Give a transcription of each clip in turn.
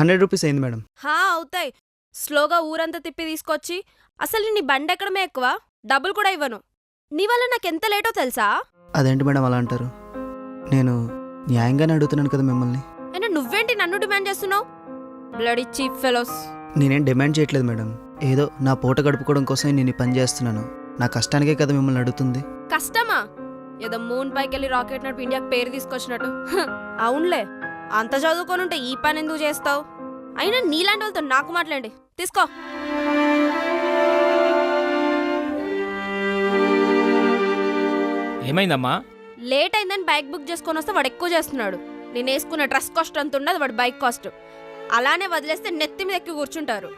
100 rupees అయింది madam. అవుతాయి. స్లోగా ఊరంతా తిప్పి తీసుకొచ్చి అసలు నీ బండి ఎక్కడమే ఎక్కువ, డబ్బులు కూడా ఇవ్వను. నీ వల్ల నాకెంత లేటో తెలుసా? అదేంటి మేడం అలా అంటారు? నేను న్యాయంగానే అడుగుతున్నాను కదా మిమ్మల్ని. అయినా నువ్వేంటి నన్ను డిమాండ్ చేస్తున్నావు? Bloody cheap fellows. నేనేం డిమాండ్ చేయట్లేదు మేడం. ఏదో నా పూట గడుపుకోవడం కోసం నేను ఈ పని చేస్తున్నాను. నా కష్టానికే కదా మిమ్మల్ని అడుగుతుంది. కష్టమా? ఏదో మూన్ పైకి వెళ్ళి రాకెట్ నడిపి ఇండియాకి పేరు తీసుకొచ్చినట్టు. అవునులే, అంత చదువుకొని ఉంటే ఈ పని ఎందుకు చేస్తావు? అయినా నీలాంటి వాళ్ళతో నాకు మాట్లాడండి. తీసుకో. ఏమైందమ్మా? లేట్ అయిందని బైక్ బుక్ చేసుకొని వస్తే వాడు ఎక్కువ చేస్తున్నాడు. నేను వేసుకున్న డ్రెస్ కాస్ట్ అంత ఉండదు, వాడు బైక్ కాస్ట్. అలానే వదిలేస్తే నెత్తి మీద ఎక్కి కూర్చుంటారు.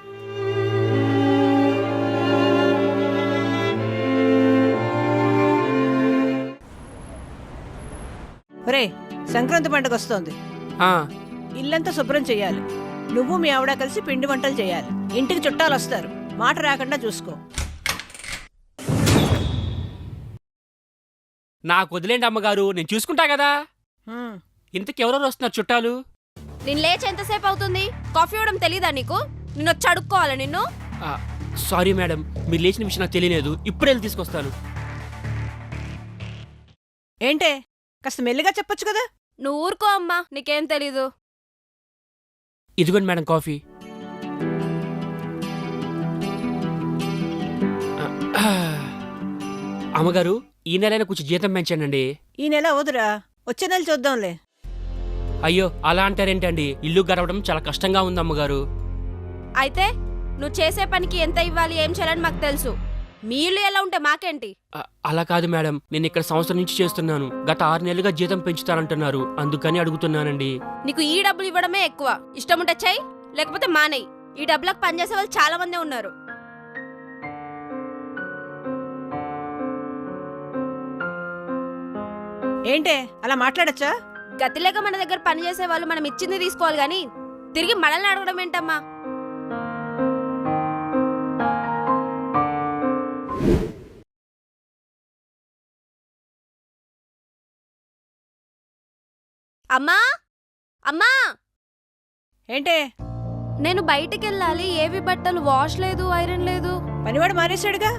ఒరే, సంక్రాంతి పండుగ వస్తోంది. ఇల్లంతా శుభ్రం చెయ్యాలి. నువ్వు మీ ఆవిడ కలిసి పిండి వంటలు చేయాలి. ఇంటికి చుట్టాలు వస్తారు, మాట రాకుండా చూసుకో. నాకు వదిలేండి అమ్మగారు, నేను చూసుకుంటా కదా. ఇంతకెవరెవరు వస్తున్నారు చుట్టాలు? నేను లేచి ఎంతసేపు అవుతుంది? కాఫీ ఇవ్వడం తెలీదా నీకు? నిన్ను వచ్చి అడుక్కోవాలా నిన్ను? సారీ మేడం, మీరు లేచిన విషయం నాకు తెలియలేదు. ఇప్పుడే వెళ్ళి తీసుకొస్తాను. ఏంటే, కాస్త మెల్లిగా చెప్పొచ్చు కదా. నువ్వు ఊరుకో అమ్మా, నీకేం తెలీదు. ఇదిగోండి మేడం కాఫీ. అమ్మగారు, ఈ నెలైనా కొంచెం జీతం పెంచానండి. ఈ నెల వదురా, వచ్చే నెల చూద్దాంలే. అయ్యో, అలా అంటారేంటండి? ఇల్లు గడవడం చాలా కష్టంగా ఉంది అమ్మగారు. అయితే నువ్వు చేసే పనికి ఎంత ఇవ్వాలి, ఏం చేయాలని మాకు తెలుసు. మీ ఇల్లు ఎలా ఉంటే మాకేంటి? అలా కాదు మేడం, నేను ఇక్కడ సంవత్సరం నుంచి చేస్తున్నాను. గత 6 నెలలుగా జీతం పెంచుతానంటున్నారు, అందుకని అడుగుతున్నానండి. నీకు ఈ డబ్బులు ఇవ్వడమే ఎక్కువ. ఇష్టం ఉంటే చెయ్యి, లేకపోతే మానేయి. ఈ డబ్బులకు పనిచేసే వాళ్ళు చాలా మందే ఉన్నారు. ఏంటే అలా మాట్లాడచ్చా? గతిలేక మన దగ్గర పనిచేసే వాళ్ళు మనం ఇచ్చింది తీసుకోవాలి గాని తిరిగి మనల్ని అడగడం ఏంటమ్మా? అమ్మా, అమ్మా, ఏంటే? నేను బయటికి వెళ్ళాలి. ఏవి బట్టలు వాష్ లేదు, ఐరన్ లేదు. పనివాడు మానేశాడుగా.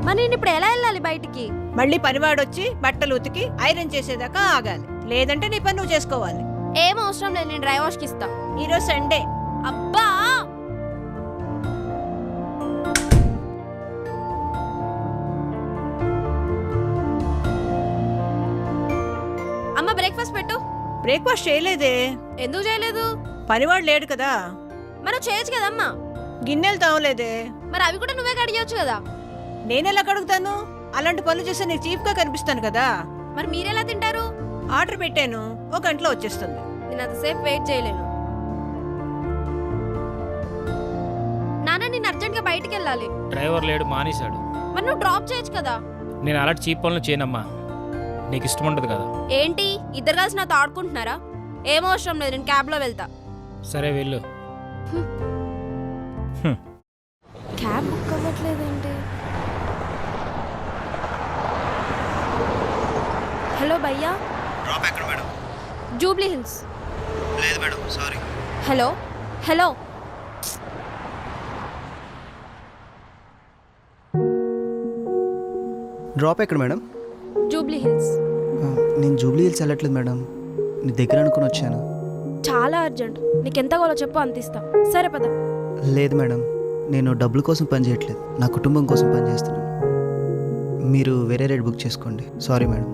మరి నేను ఇప్పుడు ఎలా వెళ్ళాలి బయటికి? మళ్ళీ పనివాడొచ్చి బట్టలు ఉతికి ఐరన్ చేసేదాకా ఆగాలి, లేదంటే నీ పని నువ్వు చేసుకోవాలి. ఏం అవసరం లేదు, నేను డ్రై వాష్కి ఇస్తా. ఈరోజు సండే. అబ్బా, అమ్మ బ్రేక్ఫాస్ట్ పెట్టు. బ్రేక్ఫాస్ట్ చేయలేదే. ఎందుకు చేయలేదు? పనివాడు లేడు కదా. మనం చేయొచ్చు కదమ్మా. గిన్నెలు తావలేదే. మరి అవి కూడా నువ్వే కడిగొచ్చు కదా. నేనెలా కడుగుతాను? అలాంటి పనులు చేస్తే నీకు చీఫ్ గా కనిపిస్తాను కదా. మరి మీరెలా తింటారు? ఆర్డర్ పెట్టాను, 1 గంటలో వచ్చేస్తుంది. నేను అంతసేపు వెయిట్ చేయలేను. నాన్న, నేను అర్జెంట్ గా బయటికి వెళ్ళాలి. డ్రైవర్ లేడు, మానేశాడు. మరి నువ్వు డ్రాప్ చేయొచ్చు కదా. నేను అలాంటి చీప్ పనులు చేయనమ్మా, నీకు ఇష్టం ఉండదు కదా. ఏంటి, ఇద్దరు కలిసి నాతో ఆడుకుంటున్నారా? ఏం అవసరం లేదు, నేను క్యాబ్ లో వెళ్తా. సరే వెళ్ళు. క్యాబ్ బుక్ అవ్వట్లేదేంటి? హలో భయ్యా. డ్రాప్ ఎక్కడ మేడం? జూబ్లీ హిల్స్. లేదు madam, sorry. Hello hello, drop ఎక్కడ మేడం? జూబ్లీ హిల్స్. నేను జూబ్లీ హిల్స్ వెళ్ళట్లేదు మేడం, నీ దగ్గర అనుకుని వచ్చాను. చాలా అర్జెంట్, నీకెంత కావాలో చెప్పు, అంత ఇస్తా. సరే పద. లేదు మేడం, నేను డబ్బుల కోసం పని చేయట్లేదు, నా కుటుంబం కోసం పని చేస్తున్నాను. మీరు వేరే రేట్ బుక్ చేసుకోండి. Sorry madam.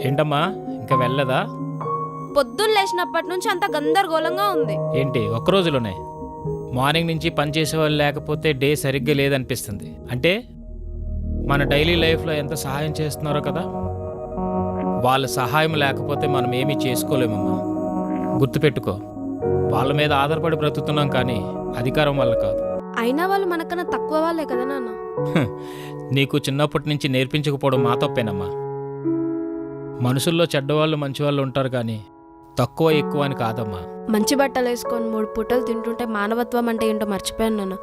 ఏంటమ్మా, ఇంకా వెళ్ళదా? పొద్దున్న లేచినప్పటి నుంచి అంత గందరగోళంగా ఉంది. ఏంటి ఒక్క రోజులోనే? మార్నింగ్ నుంచి పని చేసేవాళ్ళు లేకపోతే డే సరిగ్గా లేదనిపిస్తుంది. అంటే మన డైలీ లైఫ్లో ఎంత సహాయం చేస్తున్నారో కదా. వాళ్ళ సహాయం లేకపోతే మనం ఏమీ చేసుకోలేమమ్మా. గుర్తుపెట్టుకో, వాళ్ళ మీద ఆధారపడి బ్రతుకుతున్నాం, కానీ అధికారం వల్ల కాదు. అయినా వాళ్ళు మనకన్నా తక్కువ వాళ్ళే కదా నాన్న. నీకు చిన్నప్పటి నుంచి నేర్పించకపోవడం మా తప్పేనమ్మా. మనుషుల్లో చెడ్డవాళ్ళు మంచివాళ్ళు ఉంటారు, కానీ తక్కువ ఎక్కువ అని కాదమ్మా. మంచి బట్టలు వేసుకొని 3 పూటలు తింటుంటే మానవత్వం అంటే ఏంటో మర్చిపోయాను నాన్న.